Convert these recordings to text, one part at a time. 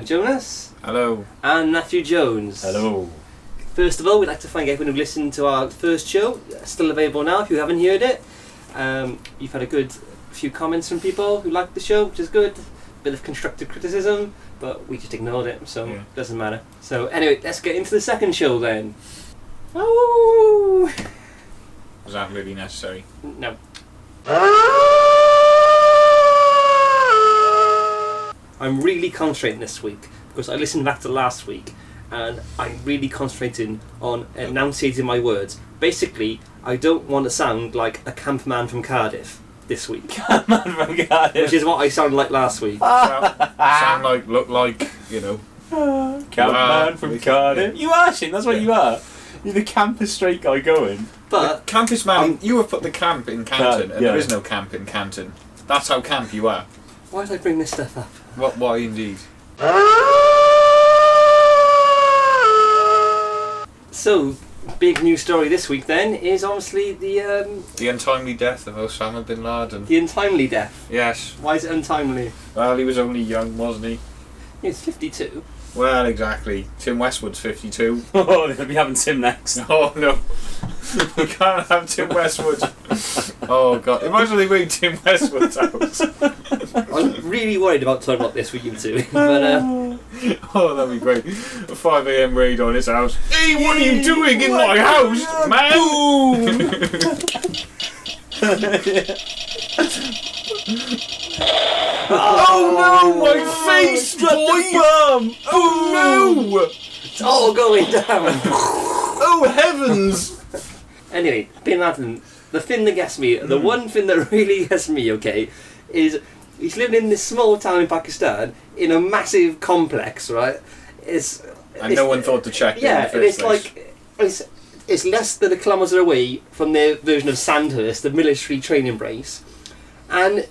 Jonas. Hello. And Matthew Jones. Hello. First of all, we'd like to thank everyone who listened to our first show. Still available now if you haven't heard it. You've had a good few comments from people who liked the show, which is good. Bit of constructive criticism, but we just ignored it, so it doesn't matter. So anyway, let's get into the second show then. Oh! Was that really necessary? No. I'm really concentrating this week because I listened back to last week and I'm really concentrating on enunciating my words. Basically, I don't want to sound like a camp man from Cardiff this week. Camp man from Cardiff. Which is what I sounded like last week. Sound like, look like, you know. Camp man from Cardiff. You are, Shane, that's what you are. You're the campus straight guy going. But campus man, you have put the camp in Canton and there is no camp in Canton. That's how camp you are. Why did I bring this stuff up? Why indeed? So, big news story this week then is obviously the untimely death of Osama bin Laden. The untimely death? Yes. Why is it untimely? Well, he was only young, wasn't he? He's 52. Well, exactly. Tim Westwood's 52. Oh, they'll be having Tim next. Oh, no. You can't have Tim Westwood. Oh, God. Imagine they bring Tim Westwood's house. I'm really worried about talking about this with you two. But, oh, that'd be great. A 5 a.m. raid on his house. Hey, what are you doing in my house, man? Oh no, my face, boy! Oh no! It's all going down. Oh heavens! Anyway, Bin Laden, the thing that gets me, the one thing that really gets me, okay, is he's living in this small town in Pakistan in a massive complex, right? And no one thought to check. Yeah, and it's like it's less than a kilometre away from their version of Sandhurst, the military training base, and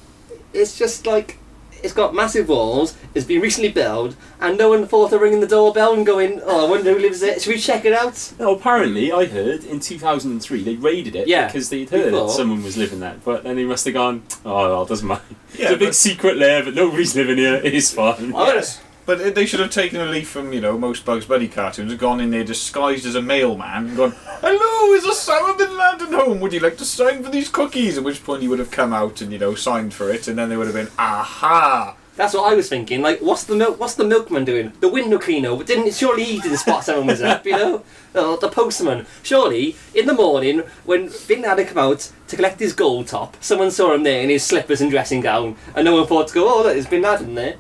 it's just like it's got massive walls. It's been recently built, and no one thought of ringing the doorbell and going, "Oh, I wonder who lives there. Should we check it out?" No, apparently I heard in 2003 they raided it because they'd heard someone was living there, but then they must have gone, "Oh, well, it doesn't matter. It's a big secret lair, but nobody's living here. It is fine." Yes. But they should have taken a leaf from, most Bugs Bunny cartoons and gone in there disguised as a mailman and gone, "Hello, is Osama bin Laden home? Would you like to sign for these cookies?" At which point he would have come out and, signed for it, and then they would have been, aha! That's what I was thinking. Like, what's the milkman doing? The window cleaner? But surely he didn't spot someone was up, the postman. Surely, in the morning, when Bin Laden came out to collect his gold top, someone saw him there in his slippers and dressing gown, and no one thought to go, "Oh, look, there's Bin Laden there."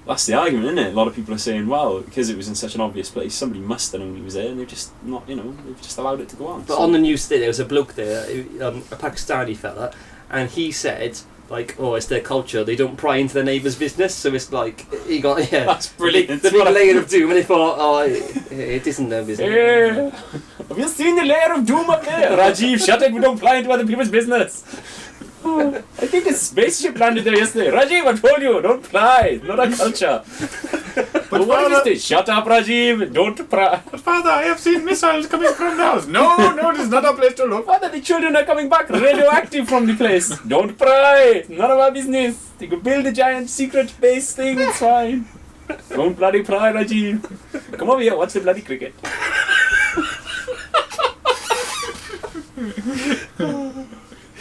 That's the argument, isn't it? A lot of people are saying, well, because it was in such an obvious place, somebody must have known he was there, and they've just not, they've just allowed it to go on. But on the news today, there was a bloke there, a Pakistani fella, and he said, like, "Oh, it's their culture. They don't pry into their neighbour's business." So it's like he got That's brilliant. The big layer of doom, and they thought, "Oh, it isn't their business." Yeah. Have you seen the layer of doom up there? Rajiv, shut it. We don't pry into other people's business. I think a spaceship landed there yesterday. Rajiv, I told you, don't pry. It's not our culture. But what is this? Shut up, Rajiv. Don't pry. But Father, I have seen missiles coming from the house. No, this is not a place to look. Father, the children are coming back radioactive from the place. Don't pry. It's none of our business. They could build a giant secret base thing. It's fine. Don't bloody pry, Rajiv. Come over here. Watch the bloody cricket.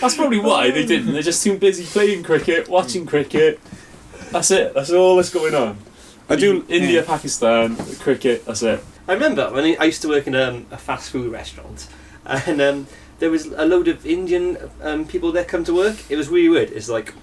That's probably why they didn't. They're just too busy playing cricket, watching cricket. That's it. That's all that's going on. India, Pakistan, cricket. That's it. I remember when I used to work in a fast food restaurant, and there was a load of Indian people there come to work. It was really weird. It's like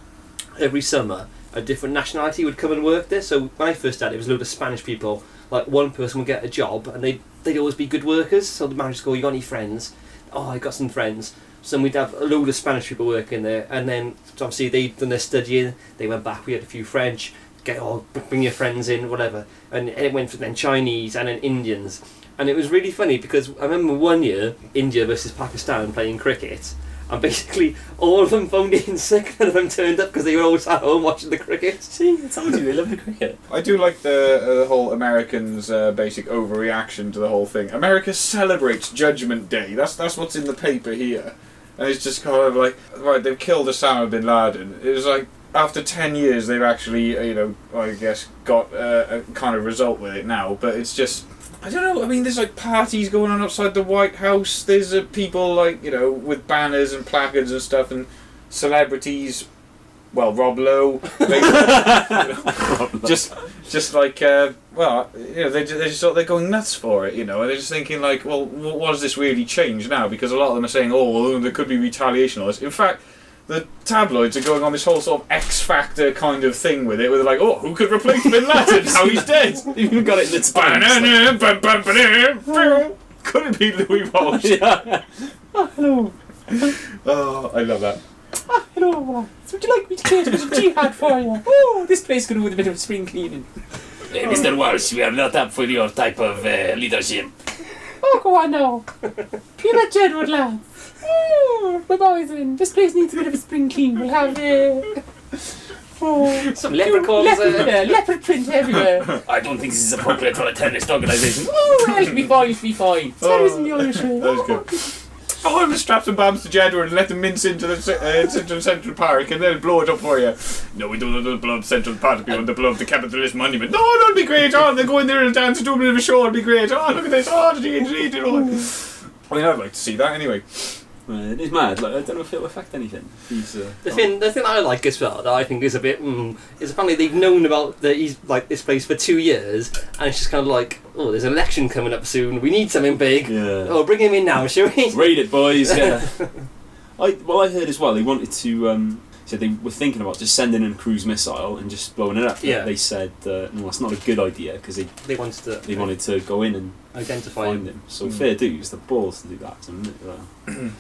every summer a different nationality would come and work there. So when I first started, it was a load of Spanish people. Like one person would get a job, and they'd always be good workers. So the manager would go, "You got any friends?" "Oh, I got some friends." So we'd have a load of Spanish people working there, and then obviously they'd done their studying, they went back, we had a few French, bring your friends in, whatever. And it went for then Chinese and then Indians. And it was really funny because I remember one year, India versus Pakistan playing cricket, And basically, all of them phoned in sick, none of them turned up because they were all at home watching the cricket. See, it's told you, they love the cricket. I do like the whole Americans' basic overreaction to the whole thing. America celebrates Judgment Day. That's what's in the paper here. And it's just kind of like, right, they've killed Osama bin Laden. It was like, after 10 years, they've actually, I guess, got a kind of result with it now. But it's just, I don't know, I mean, there's like parties going on outside the White House. There's people like, with banners and placards and stuff, and celebrities, well, Rob Lowe, just like, they're going nuts for it, and they're just thinking like, well, what does this really change now? Because a lot of them are saying, oh, well, there could be retaliation on this. In fact, the tabloids are going on this whole sort of X Factor kind of thing with it, where they're like, oh, who could replace Bin Laden? How he's dead. You've even got it in the Times. Could it be Louis Walsh? Yeah. Oh, hello. Oh, I love that. Ah, hello. So would you like me to create a bit of jihad for you? Oh, this place could do with a bit of spring cleaning. Mr. Walsh, we are not up for your type of leadership. Oh, go on now. Be that general, lads. Oh, we're boys in. This place needs a bit of a spring clean. We'll have some leprechauns. Leopard print everywhere. I don't think this is appropriate for a terrorist organisation. Oh, well, it'll be fine. Terrorism the Irish way. That was good. Oh, I'm going to strap some bombs to Jedward and let them mince into the Central Park and they'll blow it up for you. No, we don't want to blow up Central Park. We want to blow up the capitalist monument. No, that'll be great. Oh, they'll go in there and dance and do a bit of a show. It'll be great. Oh, look at this. Oh, I mean, I'd like to see that anyway. It's mad. Like, I don't know if it'll affect anything. The thing I like as well, that I think is a bit, is apparently they've known about this place for 2 years, and it's just kind of like, oh, there's an election coming up soon. We need something big. Yeah. Oh, bring him in now, shall we? Raid it, boys. Yeah. I heard as well. They wanted to. Said they were thinking about just sending in a cruise missile and just blowing it up. Yeah. They said, no, that's not a good idea because they wanted to go in and identify him. So fair dues, the balls to do that.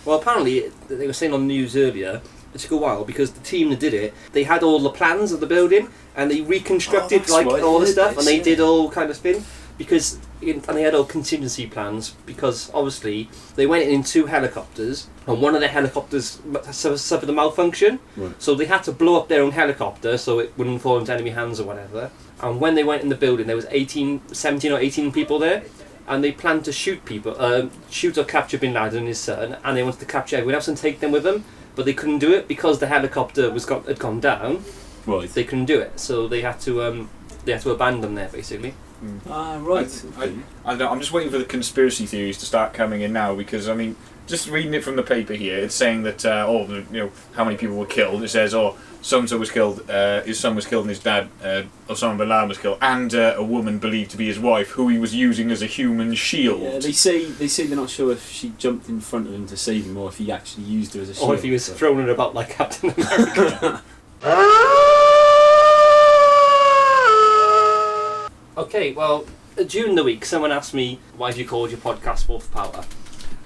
Well, apparently they were saying on the news earlier. It took a while because the team that did it, they had all the plans of the building and they reconstructed all the stuff and they did all kind of thing because and they had all contingency plans because obviously they went in 2 helicopters and one of the helicopters suffered a malfunction, so they had to blow up their own helicopter so it wouldn't fall into enemy hands or whatever. And when they went in the building, there was 17 or 18 people there. And they planned to shoot or capture Bin Laden and his son, and they wanted to capture everyone else and take them with them, but they couldn't do it because the helicopter had gone down. Right. They couldn't do it, so they had to abandon them there basically. Right. I'm just waiting for the conspiracy theories to start coming in now because I mean, just reading it from the paper here, it's saying that how many people were killed. It says so-and-so was killed, his son was killed and his dad, Osama bin Laden was killed, and a woman believed to be his wife, who he was using as a human shield. Yeah, they say they're not sure if she jumped in front of him to save him or if he actually used her as a shield. Or if he was throwing her about like Captain America. Okay, well, during the week someone asked me, why do you call your podcast Wolf Power?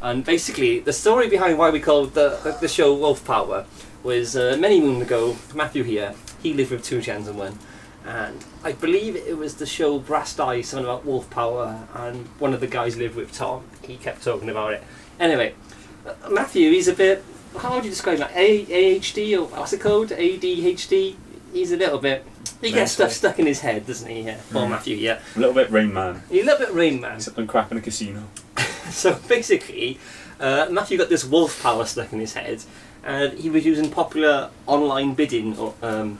And basically, the story behind why we called the show Wolf Power was many moons ago. Matthew here, he lived with 2 gentlemen, and I believe it was the show Brass Die, something about Wolf Power, and one of the guys lived with Tom. He kept talking about it. Anyway, Matthew, he's a bit, how would you describe that? ADHD, or what's it called? ADHD? He's a little bit, he gets stuff stuck in his head, doesn't he? Yeah. Well, Matthew, yeah. A little bit Rain Man. He's a little bit Rain Man. Except on crap in a casino. So basically, Matthew got this wolf power stuck in his head, and he was using popular online bidding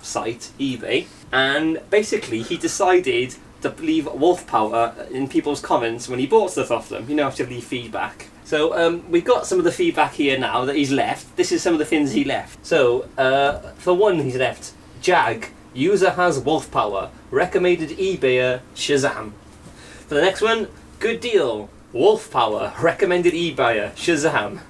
site, eBay, and basically he decided to leave wolf power in people's comments when he bought stuff off them. You know, have to leave feedback. So we've got some of the feedback here now that he's left. This is some of the things he left. So for one, he's left, Jag, user has wolf power, recommended eBayer, Shazam. For the next one, good deal, wolf power, recommended eBayer, Shazam.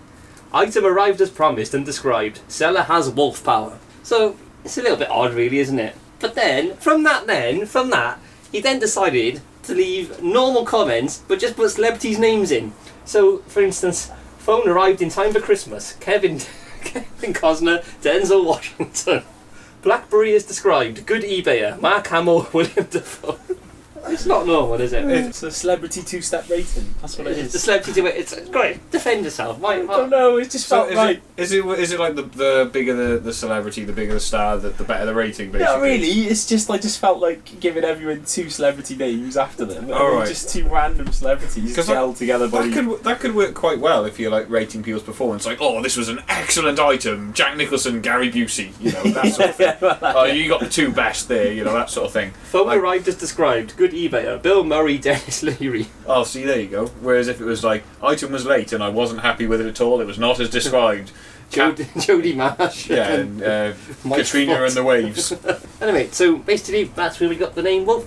Item arrived as promised and described, seller has wolf power. So it's a little bit odd really, isn't it? But then, from that, he then decided to leave normal comments but just put celebrities' names in. So, for instance, phone arrived in time for Christmas, Kevin Costner, Denzel Washington. Blackberry is described, good eBayer, Mark Hamill, William Dafoe. It's not normal, is it? It's a celebrity two-step rating. That's what it It's the is. celebrity to it. It's great. Defend yourself. Why? I don't know. It just So felt right. is it like the bigger the celebrity, the bigger the star, the better the rating, basically? Not really. It's just I just felt like giving everyone two celebrity names after them. And All they're right. just two random celebrities gelled together. That could work quite well if you're like rating people's performance. Like, oh, this was an excellent item. Jack Nicholson, Gary Busey, that sort of thing. Oh, you got the two best there, that sort of thing. Phone arrived as described. Good eBayer. Bill Murray, Dennis Leary. Oh, see, there you go. Whereas if it was like, item was late and I wasn't happy with it at all, it was not as described. Jodie Marsh. Yeah, and Mike Katrina Fox. and the Waves. Anyway, so basically that's where we got the name Wolf.